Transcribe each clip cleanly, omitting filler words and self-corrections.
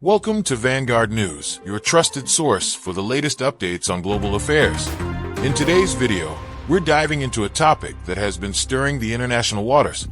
Welcome to Vanguard News, your trusted source for the latest updates on global affairs. In today's video, we're diving into a topic that has been stirring the international waters: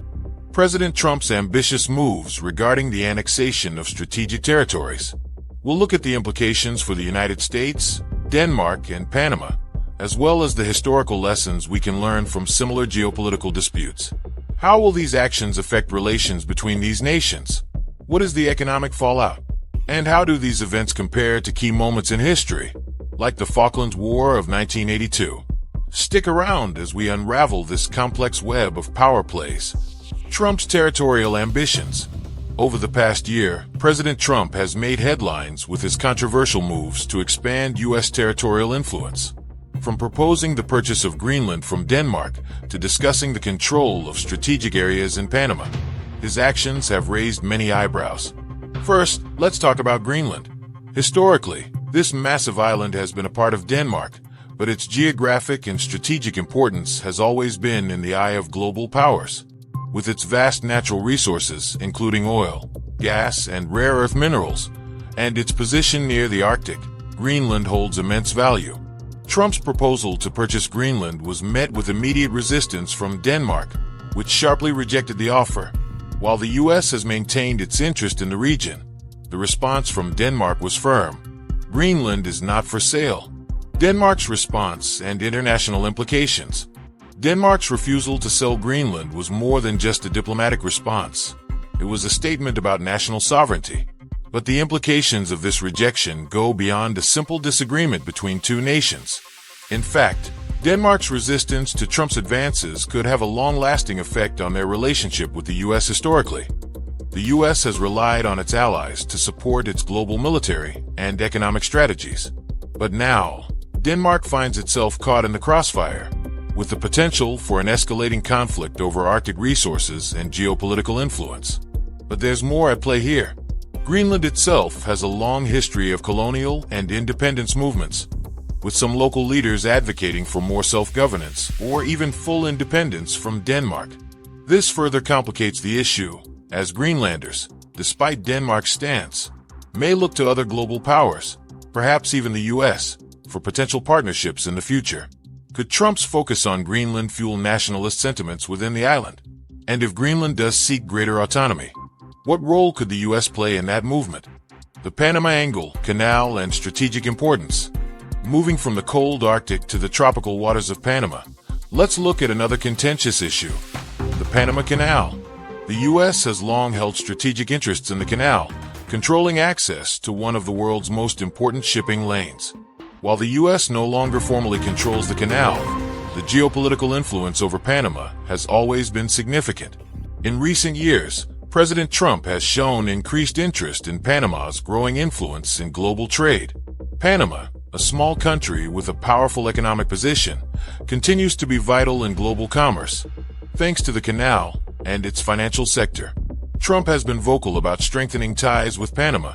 President Trump's ambitious moves regarding the annexation of strategic territories. We'll look at the implications for the United States, Denmark, and Panama, as well as the historical lessons we can learn from similar geopolitical disputes. How will these actions affect relations between these nations? What is the economic fallout? And how do these events compare to key moments in history, like the Falklands War of 1982? Stick around as we unravel this complex web of power plays. Trump's territorial ambitions. Over the past year, President Trump has made headlines with his controversial moves to expand U.S. territorial influence. From proposing the purchase of Greenland from Denmark to discussing the control of strategic areas in Panama, his actions have raised many eyebrows. First, let's talk about Greenland. Historically, this massive island has been a part of Denmark, but its geographic and strategic importance has always been in the eye of global powers. With its vast natural resources, including oil, gas, and rare earth minerals, and its position near the Arctic, Greenland holds immense value. Trump's proposal to purchase Greenland was met with immediate resistance from Denmark, which sharply rejected the offer. While the U.S. has maintained its interest in the region, the response from Denmark was firm. Greenland is not for sale. Denmark's response and international implications. Denmark's refusal to sell Greenland was more than just a diplomatic response. It was a statement about national sovereignty. But the implications of this rejection go beyond a simple disagreement between two nations. In fact, Denmark's resistance to Trump's advances could have a long-lasting effect on their relationship with the U.S. historically. The U.S. has relied on its allies to support its global military and economic strategies. But now, Denmark finds itself caught in the crossfire, with the potential for an escalating conflict over Arctic resources and geopolitical influence. But there's more at play here. Greenland itself has a long history of colonial and independence movements, with some local leaders advocating for more self-governance or even full independence from Denmark. This further complicates the issue, as Greenlanders, despite Denmark's stance, may look to other global powers, perhaps even the U.S., for potential partnerships in the future. Could Trump's focus on Greenland fuel nationalist sentiments within the island? And if Greenland does seek greater autonomy, what role could the U.S. play in that movement? The Panama Canal and strategic importance. Moving from the cold Arctic to the tropical waters of Panama, let's look at another contentious issue: the Panama Canal. The U.S. has long held strategic interests in the canal, controlling access to one of the world's most important shipping lanes. While the U.S. no longer formally controls the canal, the geopolitical influence over Panama has always been significant. In recent years, President Trump has shown increased interest in Panama's growing influence in global trade. Panama, a small country with a powerful economic position, continues to be vital in global commerce, thanks to the canal and its financial sector. Trump has been vocal about strengthening ties with Panama,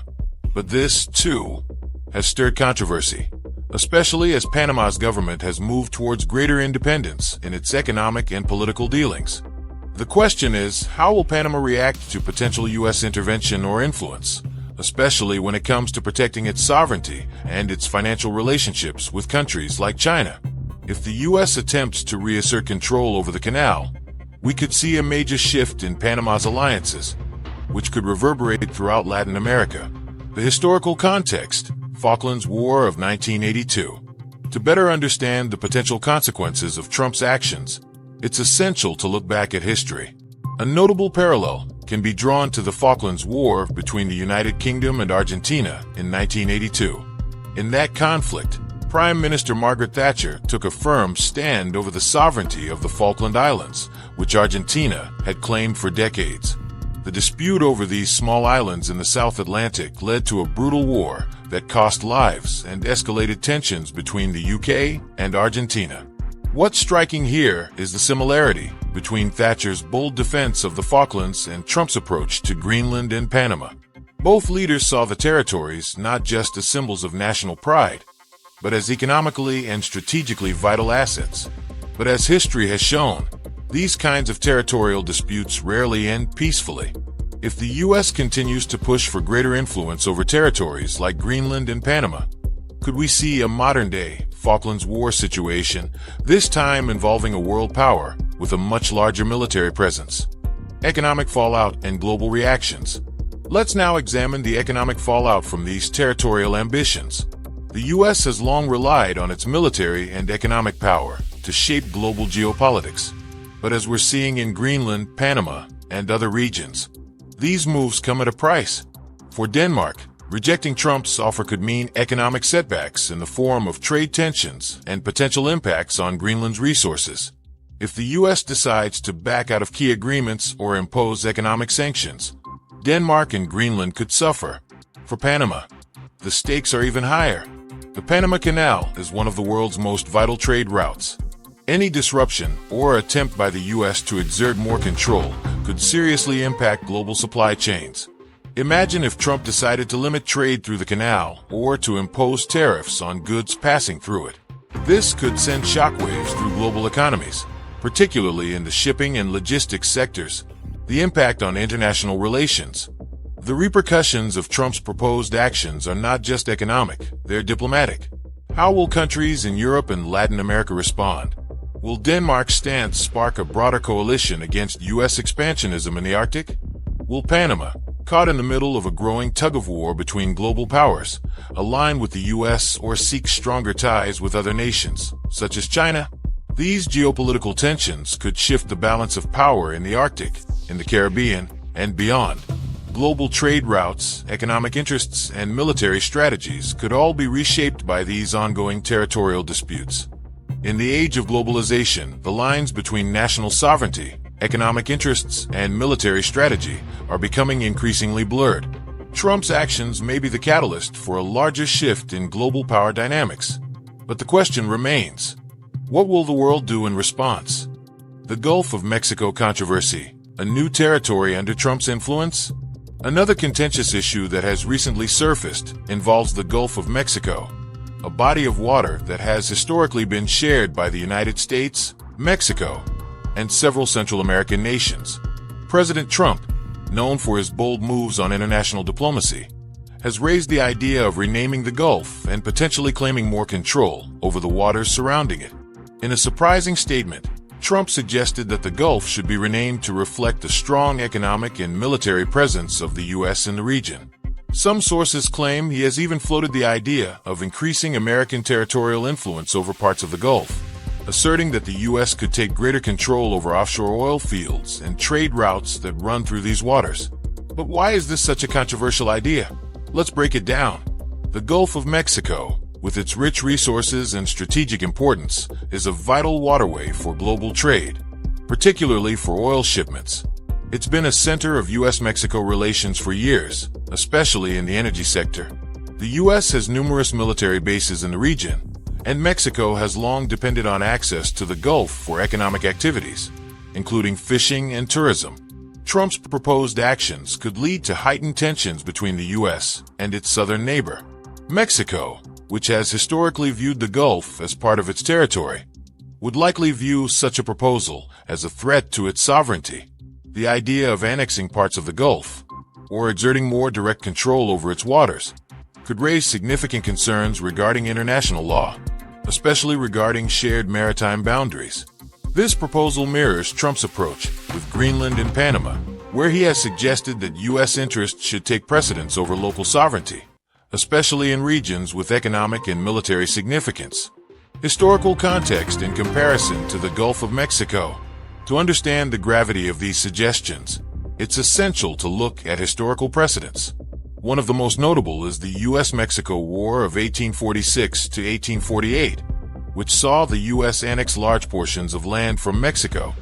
but this, too, has stirred controversy, especially as Panama's government has moved towards greater independence in its economic and political dealings. The question is, how will Panama react to potential U.S. intervention or influence, especially when it comes to protecting its sovereignty and its financial relationships with countries like China? If the U.S. attempts to reassert control over the canal, we could see a major shift in Panama's alliances, which could reverberate throughout Latin America. The historical context: Falklands War of 1982. To better understand the potential consequences of Trump's actions, it's essential to look back at history. A notable parallel can be drawn to the Falklands War between the United Kingdom and Argentina in 1982. In that conflict, Prime Minister Margaret Thatcher took a firm stand over the sovereignty of the Falkland Islands, which Argentina had claimed for decades. The dispute over these small islands in the South Atlantic led to a brutal war that cost lives and escalated tensions between the UK and Argentina. What's striking here is the similarity between Thatcher's bold defense of the Falklands and Trump's approach to Greenland and Panama. Both leaders saw the territories not just as symbols of national pride, but as economically and strategically vital assets. But as history has shown, these kinds of territorial disputes rarely end peacefully. If the U.S. continues to push for greater influence over territories like Greenland and Panama, could we see a modern-day Falklands War situation, this time involving a world power with a much larger military presence? Economic fallout and global reactions. Let's now examine the economic fallout from these territorial ambitions. The U.S. has long relied on its military and economic power to shape global geopolitics. But as we're seeing in Greenland, Panama, and other regions, these moves come at a price. For Denmark, rejecting Trump's offer could mean economic setbacks in the form of trade tensions and potential impacts on Greenland's resources. If the U.S. decides to back out of key agreements or impose economic sanctions, Denmark and Greenland could suffer. For Panama, the stakes are even higher. The Panama Canal is one of the world's most vital trade routes. Any disruption or attempt by the U.S. to exert more control could seriously impact global supply chains. Imagine if Trump decided to limit trade through the canal or to impose tariffs on goods passing through it. This could send shockwaves through global economies, particularly in the shipping and logistics sectors. The impact on international relations. The repercussions of Trump's proposed actions are not just economic, they're diplomatic. How will countries in Europe and Latin America respond? Will Denmark's stance spark a broader coalition against U.S. expansionism in the Arctic? Will Panama, caught in the middle of a growing tug-of-war between global powers, align with the U.S. or seek stronger ties with other nations, such as China? These geopolitical tensions could shift the balance of power in the Arctic, in the Caribbean, and beyond. Global trade routes, economic interests, and military strategies could all be reshaped by these ongoing territorial disputes. In the age of globalization, the lines between national sovereignty, economic interests, and military strategy are becoming increasingly blurred. Trump's actions may be the catalyst for a larger shift in global power dynamics. But the question remains, what will the world do in response? The Gulf of Mexico controversy, a new territory under Trump's influence? Another contentious issue that has recently surfaced involves the Gulf of Mexico, a body of water that has historically been shared by the United States, Mexico, and several Central American nations. President Trump, known for his bold moves on international diplomacy, has raised the idea of renaming the Gulf and potentially claiming more control over the waters surrounding it. In a surprising statement, Trump suggested that the Gulf should be renamed to reflect the strong economic and military presence of the U.S. in the region. Some sources claim he has even floated the idea of increasing American territorial influence over parts of the Gulf, asserting that the U.S. could take greater control over offshore oil fields and trade routes that run through these waters. But why is this such a controversial idea? Let's break it down. The Gulf of Mexico, with its rich resources and strategic importance, is a vital waterway for global trade, particularly for oil shipments. It's been a center of U.S.-Mexico relations for years, especially in the energy sector. The U.S. has numerous military bases in the region, and Mexico has long depended on access to the Gulf for economic activities, including fishing and tourism. Trump's proposed actions could lead to heightened tensions between the U.S. and its southern neighbor, Mexico, which has historically viewed the Gulf as part of its territory, would likely view such a proposal as a threat to its sovereignty. The idea of annexing parts of the Gulf, or exerting more direct control over its waters, could raise significant concerns regarding international law, especially regarding shared maritime boundaries. This proposal mirrors Trump's approach with Greenland and Panama, where he has suggested that U.S. interests should take precedence over local sovereignty, especially in regions with economic and military significance. Historical context in comparison to the Gulf of Mexico. To understand the gravity of these suggestions, it's essential to look at historical precedents. One of the most notable is the U.S.-Mexico War of 1846 to 1848, which saw the U.S. annex large portions of land from Mexico,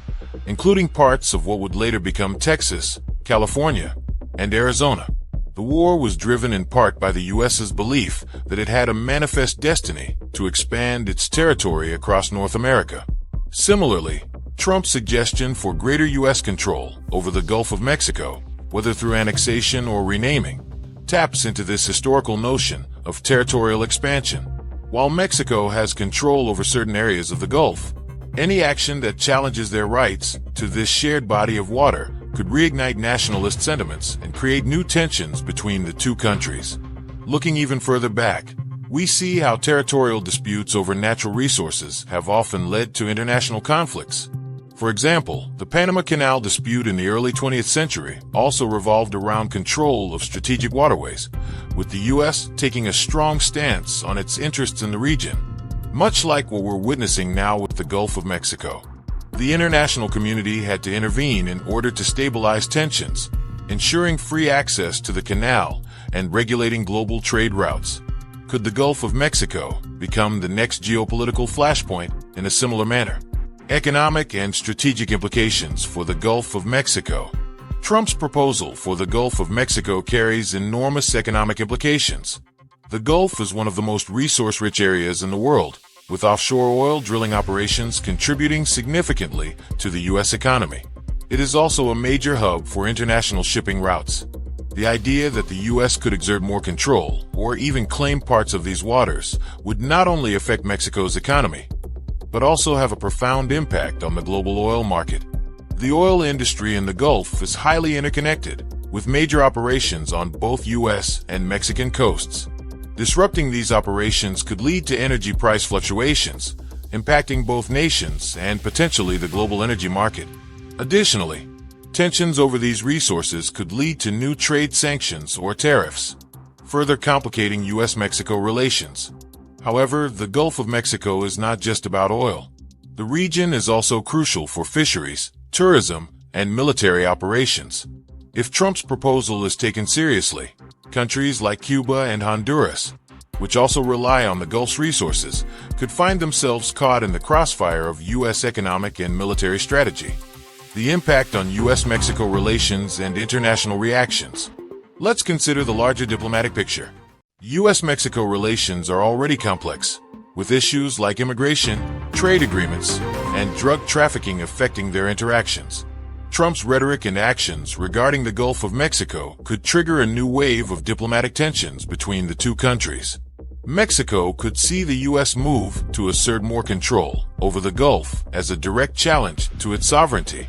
including parts of what would later become Texas, California, and Arizona. The war was driven in part by the U.S.'s belief that it had a manifest destiny to expand its territory across North America. Similarly, Trump's suggestion for greater U.S. control over the Gulf of Mexico, whether through annexation or renaming, taps into this historical notion of territorial expansion. While Mexico has control over certain areas of the Gulf, any action that challenges their rights to this shared body of water could reignite nationalist sentiments and create new tensions between the two countries. Looking even further back, we see how territorial disputes over natural resources have often led to international conflicts. For example, the Panama Canal dispute in the early 20th century also revolved around control of strategic waterways, with the U.S. taking a strong stance on its interests in the region. Much like what we're witnessing now with the Gulf of Mexico, the international community had to intervene in order to stabilize tensions, ensuring free access to the canal and regulating global trade routes. Could the Gulf of Mexico become the next geopolitical flashpoint in a similar manner? Economic and strategic implications for the Gulf of Mexico. Trump's proposal for the Gulf of Mexico carries enormous economic implications. The Gulf is one of the most resource-rich areas in the world, with offshore oil drilling operations contributing significantly to the U.S. economy. It is also a major hub for international shipping routes. The idea that the U.S. could exert more control, or even claim parts of these waters, would not only affect Mexico's economy, but also have a profound impact on the global oil market. The oil industry in the Gulf is highly interconnected, with major operations on both U.S. and Mexican coasts. Disrupting these operations could lead to energy price fluctuations, impacting both nations and potentially the global energy market. Additionally, tensions over these resources could lead to new trade sanctions or tariffs, further complicating U.S.-Mexico relations. However, the Gulf of Mexico is not just about oil. The region is also crucial for fisheries, tourism, and military operations. If Trump's proposal is taken seriously, countries like Cuba and Honduras, which also rely on the Gulf's resources, could find themselves caught in the crossfire of U.S. economic and military strategy. The impact on U.S.-Mexico relations and international reactions. Let's consider the larger diplomatic picture. U.S.-Mexico relations are already complex, with issues like immigration, trade agreements, and drug trafficking affecting their interactions. Trump's rhetoric and actions regarding the Gulf of Mexico could trigger a new wave of diplomatic tensions between the two countries. Mexico could see the U.S. move to assert more control over the Gulf as a direct challenge to its sovereignty.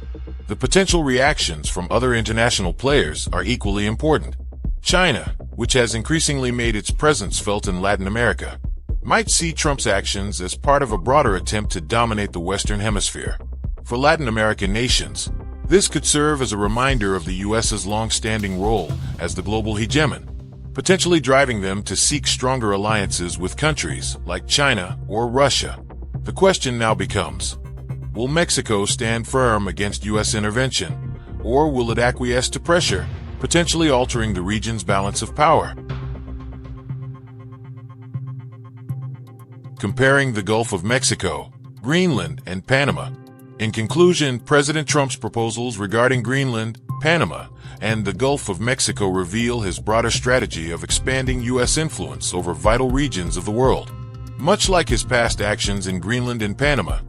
The potential reactions from other international players are equally important. China, which has increasingly made its presence felt in Latin America, might see Trump's actions as part of a broader attempt to dominate the Western Hemisphere. For Latin American nations, this could serve as a reminder of the U.S.'s long-standing role as the global hegemon, potentially driving them to seek stronger alliances with countries like China or Russia. The question now becomes, will Mexico stand firm against U.S. intervention, or will it acquiesce to pressure, potentially altering the region's balance of power? Comparing the Gulf of Mexico, Greenland, and Panama. In conclusion, President Trump's proposals regarding Greenland, Panama, and the Gulf of Mexico reveal his broader strategy of expanding U.S. influence over vital regions of the world. Much like his past actions in Greenland and Panama,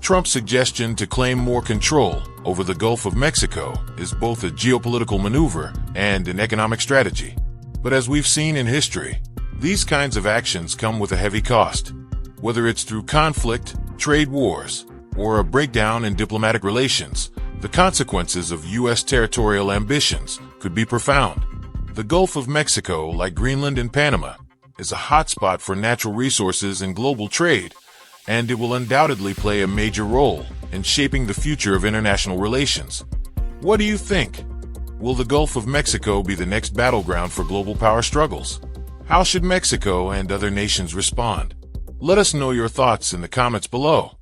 Trump's suggestion to claim more control over the Gulf of Mexico is both a geopolitical maneuver and an economic strategy. But as we've seen in history, these kinds of actions come with a heavy cost. Whether it's through conflict, trade wars, or a breakdown in diplomatic relations, the consequences of U.S. territorial ambitions could be profound. The Gulf of Mexico, like Greenland and Panama, is a hotspot for natural resources and global trade, and it will undoubtedly play a major role in shaping the future of international relations. What do you think? Will the Gulf of Mexico be the next battleground for global power struggles? How should Mexico and other nations respond? Let us know your thoughts in the comments below.